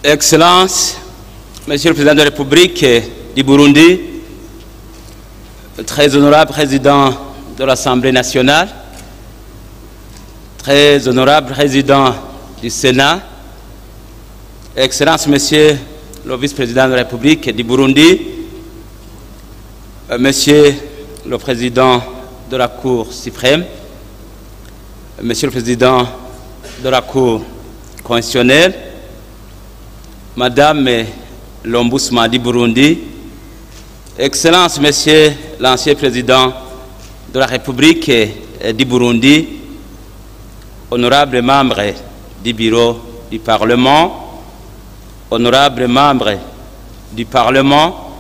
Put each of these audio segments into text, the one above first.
Excellences, Monsieur le Président de la République du Burundi, très honorable Président de l'Assemblée nationale, très honorable Président du Sénat, Excellences, Monsieur le Vice-président de la République du Burundi, Monsieur le Président de la Cour suprême, Monsieur le Président de la Cour constitutionnelle, Madame l'Ombudsman du Burundi, Excellences, Monsieur l'ancien Président de la République du Burundi, honorables membres du Bureau du Parlement, honorables membres du Parlement,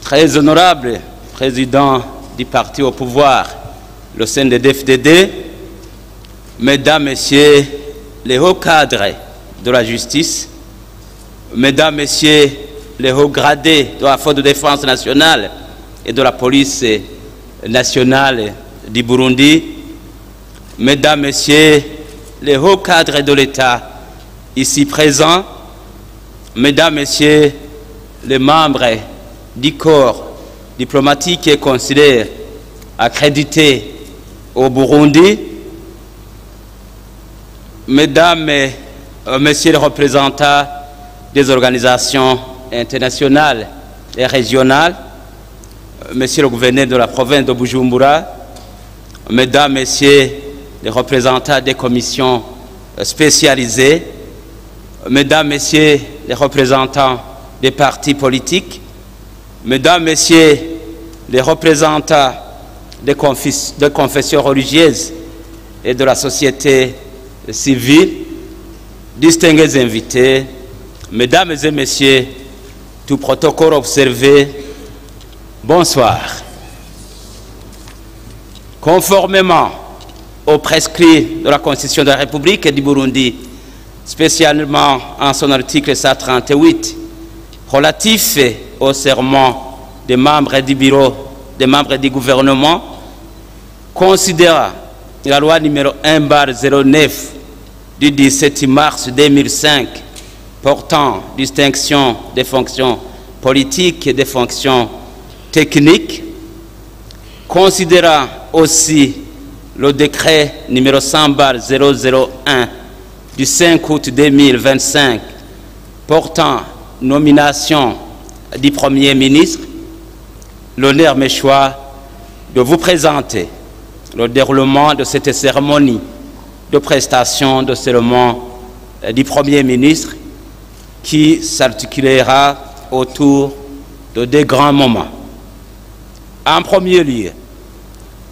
très honorable Président du parti au pouvoir, le CNDD-FDD, Mesdames, Messieurs les hauts cadres de la justice, Mesdames, Messieurs les hauts gradés de la force de défense nationale et de la police nationale du Burundi, Mesdames, Messieurs les hauts cadres de l'État ici présents, Mesdames, Messieurs les membres du corps diplomatique et consulaire accrédités au Burundi, Mesdames et Messieurs les représentants des organisations internationales et régionales, Monsieur le gouverneur de la province de Bujumbura, Mesdames, Messieurs les représentants des commissions spécialisées, Mesdames, Messieurs les représentants des partis politiques, Mesdames, Messieurs les représentants des confessions religieuses et de la société civile, distingués invités, Mesdames et Messieurs, tout protocole observé, bonsoir. Conformément aux prescrits de la Constitution de la République du Burundi, spécialement en son article 138, relatif au serment des membres du bureau, des membres du gouvernement, considérant la loi numéro 1/09 du 17 mars 2005 portant distinction des fonctions politiques et des fonctions techniques, considérant aussi le décret numéro 100/001 du 5 août 2025 portant nomination du Premier ministre, l'honneur me choisit de vous présenter le déroulement de cette cérémonie de prestation de serment du Premier ministre qui s'articulera autour de deux grands moments. En premier lieu,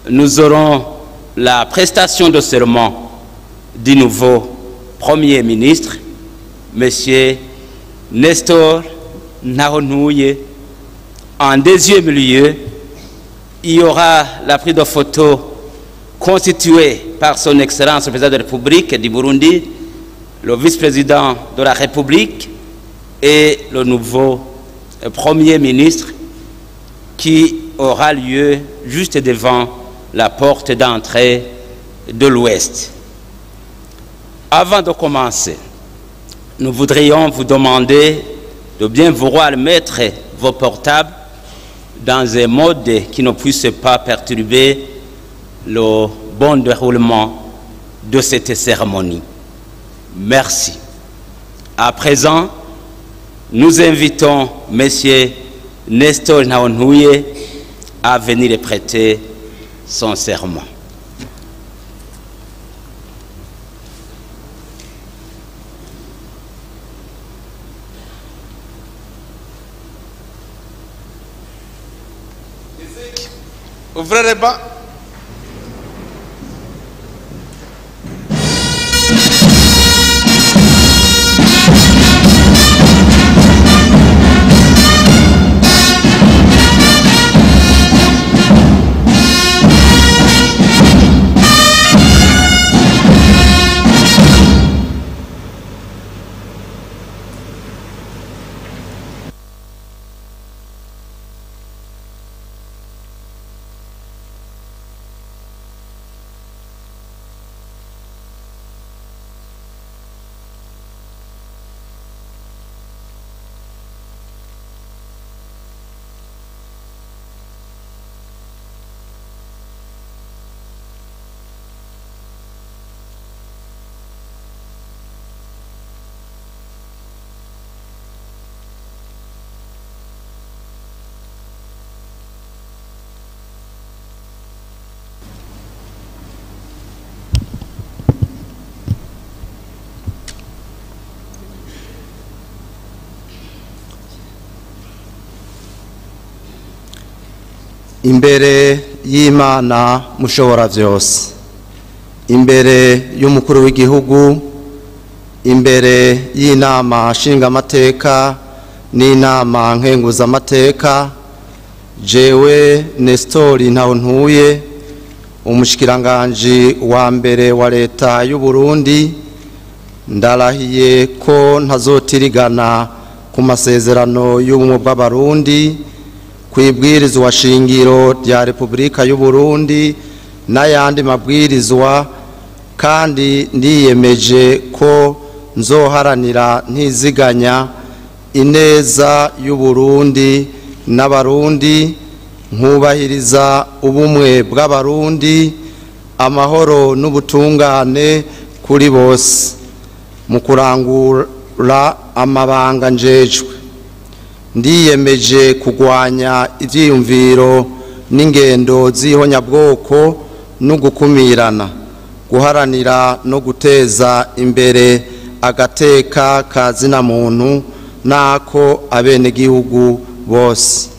nous aurons la prestation de serment du nouveau Premier ministre, M. Nestor Nahonouye. En deuxième lieu, il y aura la prise de photo constituée par son Excellence le Président de la République du Burundi, le vice-président de la République et le nouveau Premier ministre qui aura lieu juste devant la porte d'entrée de l'Ouest. Avant de commencer, nous voudrions vous demander de bien vouloir mettre vos portables dans un mode qui ne puisse pas perturber le bon déroulement de cette cérémonie. Merci. À présent, nous invitons M. Nestor Nahonouye à venir prêter son serment. Ouvrez les bancs. imbere y'Imana mushobora vyose, imbere y'umukuru w'igihugu, imbere y'inama nshingamateka n'inama nkenguzamateka, jewe Nestori Ntawontuye, umushikiranganji wa mbere wa leta y'u Burundi, ndarahiye ko ntazotirigana ku masezerano y'ubumwe bw'abarundi, kwibwirizwa shingiro rya Repubulika y'u Burundi n'ayandi mabwirizwa, kandi ndiyemeje ko nzoharanira ntiziganya ineza y'u Burundi n'abarundi, nkubahiriza ubumwe bw'abarundi, amahoro n'ubutungane kuri bose, mu kurangura amabanga njejwe. Ndiyemeje kugwanya ivyiyumviro n'ingendo z'ihonyabwoko no gukumirana, guharanira no guteza imbere agateka ka zina muntu nako abenegihugu bose.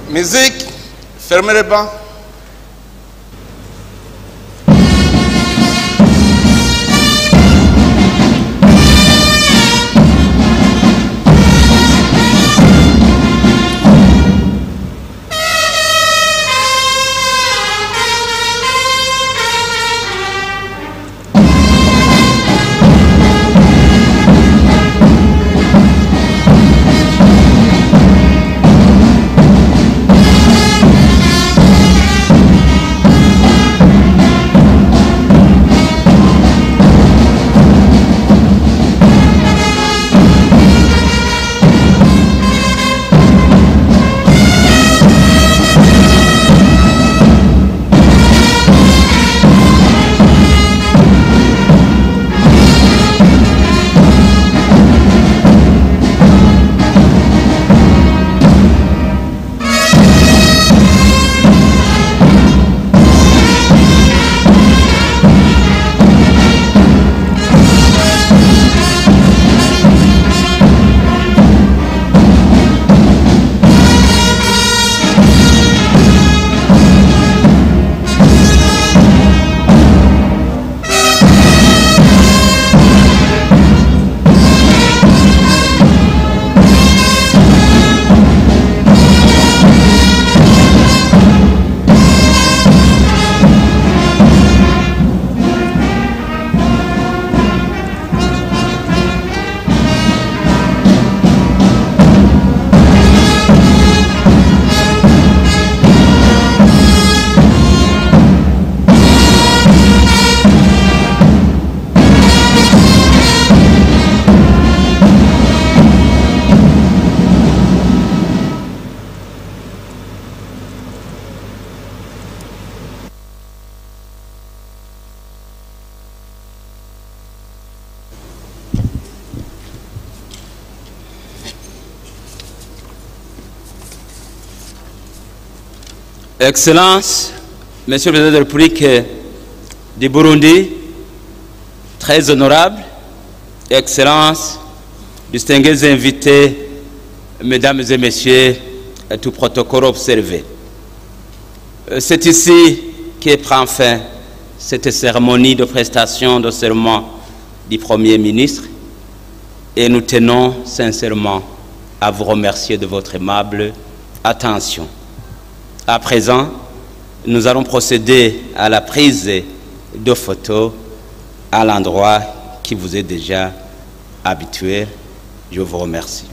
Musique, fermez les bancs. Excellences, Monsieur le Président de la République du Burundi, très honorable, Excellences, distingués invités, Mesdames et Messieurs, tout protocole observé. C'est ici que prend fin cette cérémonie de prestation de serment du Premier ministre et nous tenons sincèrement à vous remercier de votre aimable attention. À présent, nous allons procéder à la prise de photos à l'endroit qui vous est déjà habitué. Je vous remercie.